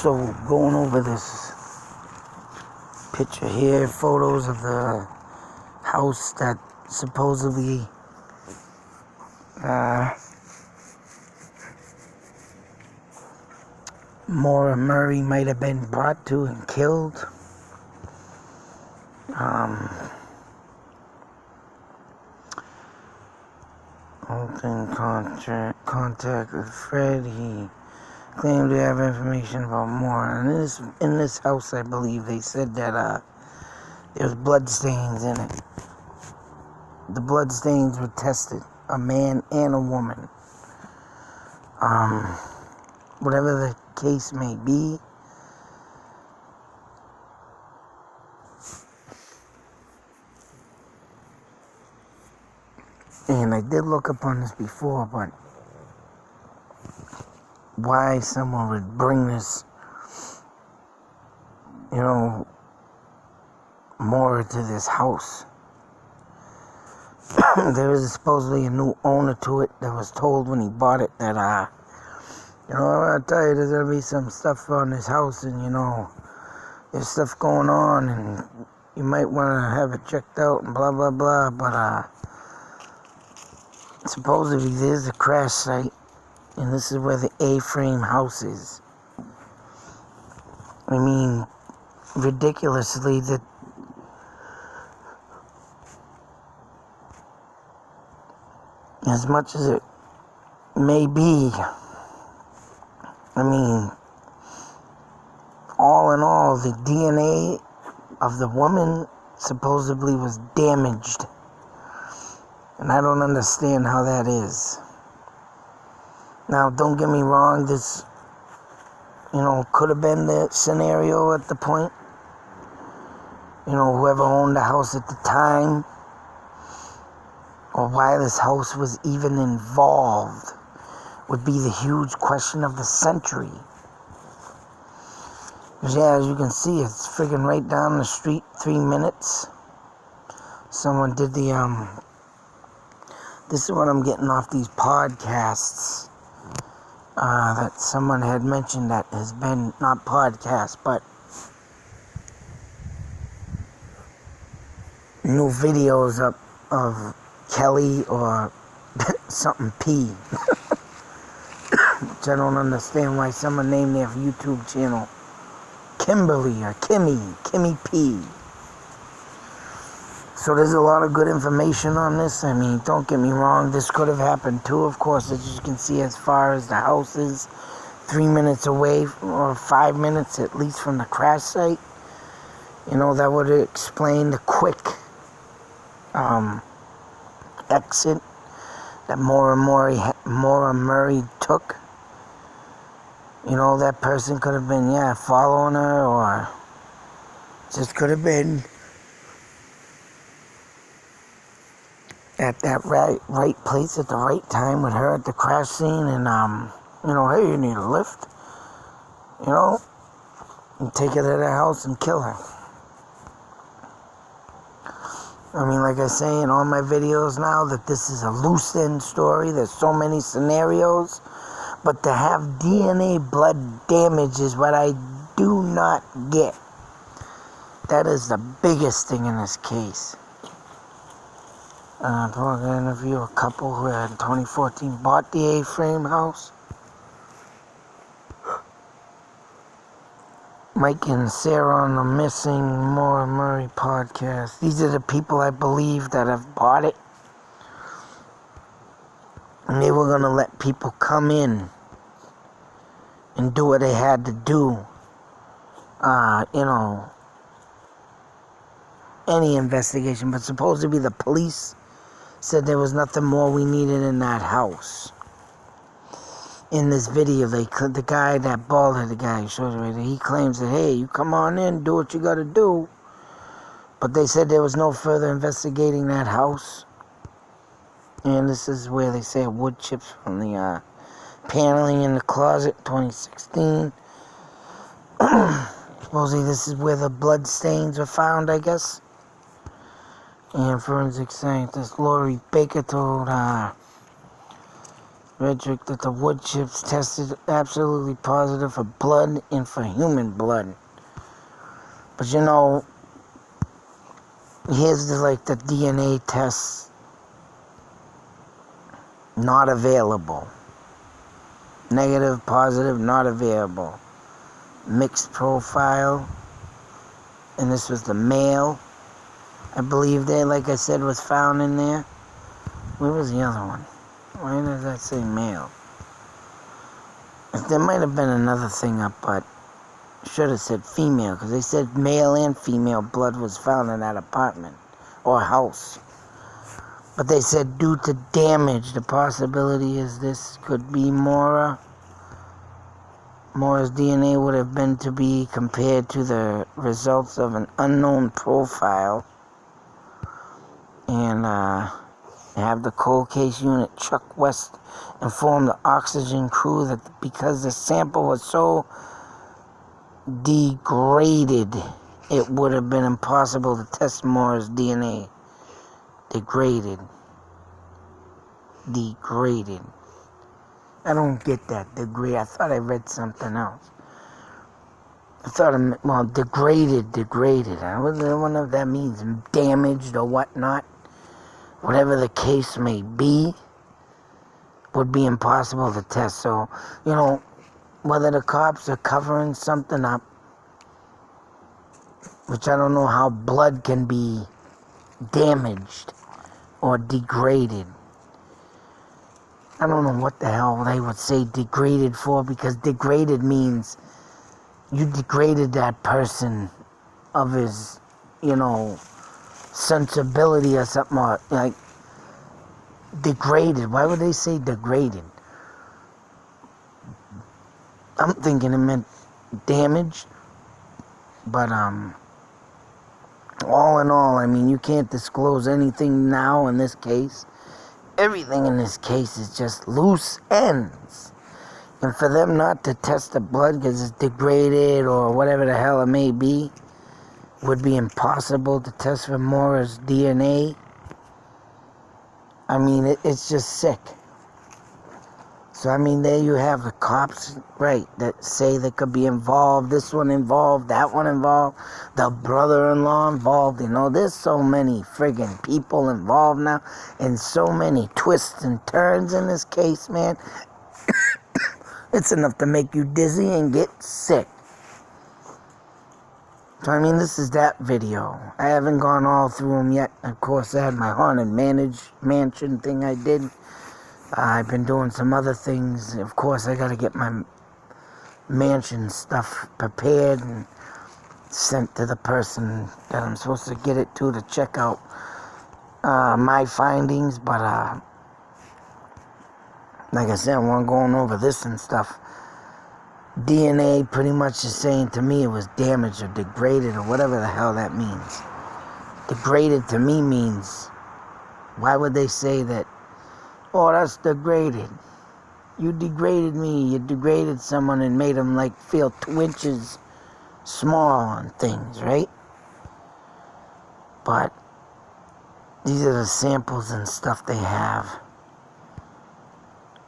So going over this picture here, photos of the house that supposedly Maura Murray might have been brought to and killed. Open contact with Fred. He claimed to have information about Maura. And in this house, I believe they said that there was blood stains in it. The blood stains were tested, a man and a woman. Whatever the case may be, and I did look up on this before, but why someone would bring this, Maura to this house. There is supposedly a new owner to it that was told when he bought it that, I tell you, there's going to be some stuff on this house, and, there's stuff going on, and you might want to have it checked out, and blah, blah, blah, but, supposedly there's a crash site, and this is where the A-frame house is. I mean, ridiculously, that as much as it may be, I mean, all in all, the DNA of the woman supposedly was damaged. And I don't understand how that is. Now, don't get me wrong, this, could have been the scenario at the point. Whoever owned the house at the time, or why this house was even involved, would be the huge question of the century. Because, yeah, as you can see, it's friggin' right down the street, 3 minutes. Someone did this is what I'm getting off these podcasts that someone had mentioned that has been, not podcasts, but new videos up of Kelly or something P. Which I don't understand why someone named their YouTube channel Kimberly or Kimmy P. So there's a lot of good information on this. I mean, don't get me wrong, this could have happened too, of course, as you can see, as far as the house is 3 minutes away, or 5 minutes at least from the crash site. That would explain the quick exit that Maura Murray took. That person could have been, following her, or just could have been at that right place at the right time with her at the crash scene, and hey, you need a lift, and take her to the house and kill her. I mean, like I say in all my videos now, that this is a loose end story. There's so many scenarios, but to have DNA blood damage is what I do not get. That is the biggest thing in this case. I'm going to interview a couple who had in 2014 bought the A-frame house. Mike and Sarah on the Missing Maura Murray podcast. These are the people I believe that have bought it. And they were going to let people come in and do what they had to do. Any investigation. But supposedly the police said there was nothing more we needed in that house. In this video, the guy, that bald-headed guy who showed it right there, he claims that, hey, you come on in, do what you gotta do. But they said there was no further investigating that house. And this is where they say wood chips from the paneling in the closet, 2016. Supposedly this is where the blood stains were found, I guess. And forensic scientist Lori Baker told Red trick that the wood chips tested absolutely positive for blood and for human blood. But you know, here's the DNA tests not available. Negative, positive, not available. Mixed profile. And this was the male. I believe there, like I said, was found in there. Where was the other one? Why does that say male? There might have been another thing up, but should have said female, because they said male and female blood was found in that apartment or house. But they said due to damage, the possibility is this could be Maura. Maura's DNA would have been to be compared to the results of an unknown profile. And have the cold case unit Chuck West inform the oxygen crew that because the sample was so degraded, it would have been impossible to test Maura's DNA. Degraded. I don't get that. I thought I read something else. I thought, degraded. I don't know if that means damaged or whatnot. Whatever the case may be, would be impossible to test. So, you know, whether the cops are covering something up, which I don't know how blood can be damaged or degraded. I don't know what the hell they would say degraded for, because degraded means you degraded that person of his, sensibility or something, or like degraded. Why would they say degraded? I'm thinking it meant damaged, but all in all, I mean, you can't disclose anything now in this case. Everything in this case is just loose ends. And for them not to test the blood because it's degraded or whatever the hell it may be, would be impossible to test for Maura's DNA. I mean, it's just sick. So, I mean, there you have the cops, right, that say they could be involved, this one involved, that one involved, the brother-in-law involved. There's so many friggin' people involved now, and so many twists and turns in this case, man. It's enough to make you dizzy and get sick. So, I mean, this is that video. I haven't gone all through them yet. Of course, I had my haunted mansion thing I did. I've been doing some other things. Of course, I got to get my mansion stuff prepared and sent to the person that I'm supposed to get it to check out my findings. But, like I said, when I'm going over this and stuff, DNA pretty much is saying to me it was damaged or degraded or whatever the hell that means. Degraded to me means, why would they say that, oh, that's degraded? You degraded me. You degraded someone and made them feel 2 inches small on things, right? But these are the samples and stuff they have.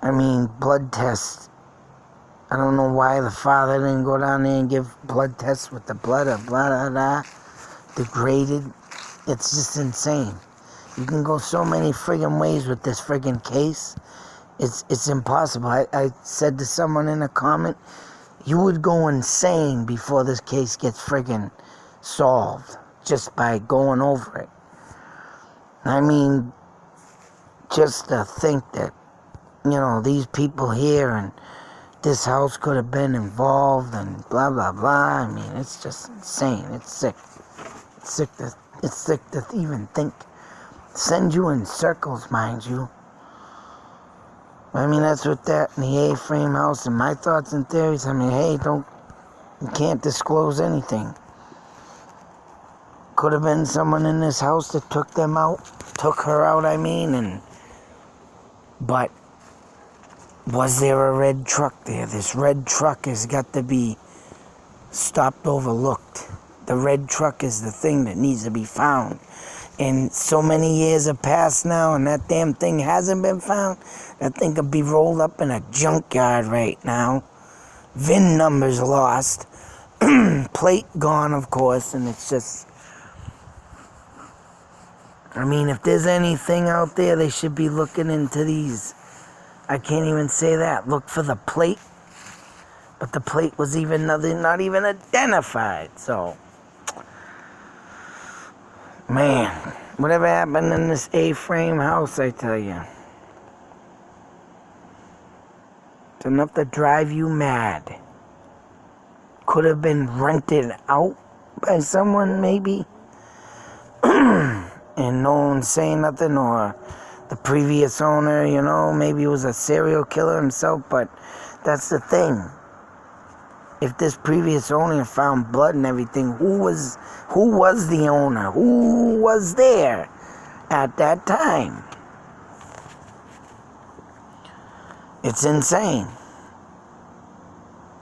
I mean, blood tests. I don't know why the father didn't go down there and give blood tests with the blood or blah, blah, blah. Degraded. It's just insane. You can go so many friggin' ways with this friggin' case. It's impossible. I said to someone in a comment, you would go insane before this case gets friggin' solved just by going over it. I mean, just to think that, these people here and this house could have been involved and blah, blah, blah. I mean, it's just insane. It's sick. It's sick to even think. Send you in circles, mind you. I mean, that's what that in the A-frame house and my thoughts and theories. I mean, hey, you can't disclose anything. Could have been someone in this house that took her out, but was there a red truck there? This red truck has got to be stopped, overlooked. The red truck is the thing that needs to be found. and so many years have passed now, and that damn thing hasn't been found, that thing could be rolled up in a junkyard right now. VIN numbers lost. Plate gone, of course, and it's just... I mean, if there's anything out there, they should be looking into these. I can't even say that. Look for the plate. But the plate was not even identified, so... Man, whatever happened in this A-frame house, I tell you. It's enough to drive you mad. Could have been rented out by someone, maybe. And no one's saying nothing, or the previous owner, you know, maybe was a serial killer himself, but that's the thing. If this previous owner found blood and everything, who was the owner? Who was there at that time? It's insane.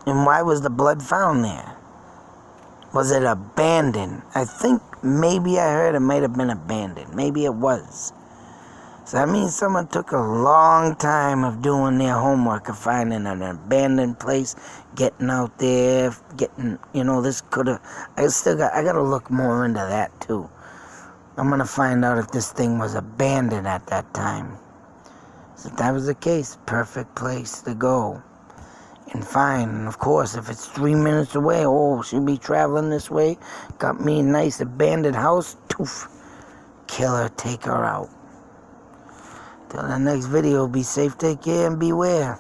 And why was the blood found there? Was it abandoned? I think maybe I heard it might have been abandoned. Maybe it was. So that means someone took a long time of doing their homework of finding an abandoned place, getting out there, getting, you know, this could have... I got to look more into that too. I'm going to find out if this thing was abandoned at that time. So if that was the case, perfect place to go and find. And of course, if it's 3 minutes away, oh, she'll be traveling this way, got me a nice abandoned house, toof, kill her, take her out. Till the next video, be safe, take care, and beware.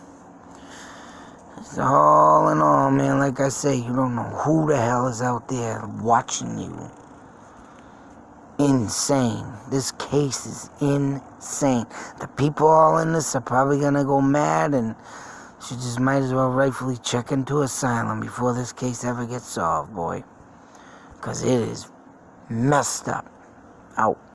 It's all in all, man, like I say, you don't know who the hell is out there watching you. Insane. This case is insane. The people all in this are probably going to go mad, and she just might as well rightfully check into asylum before this case ever gets solved, boy. Because it is messed up. Out.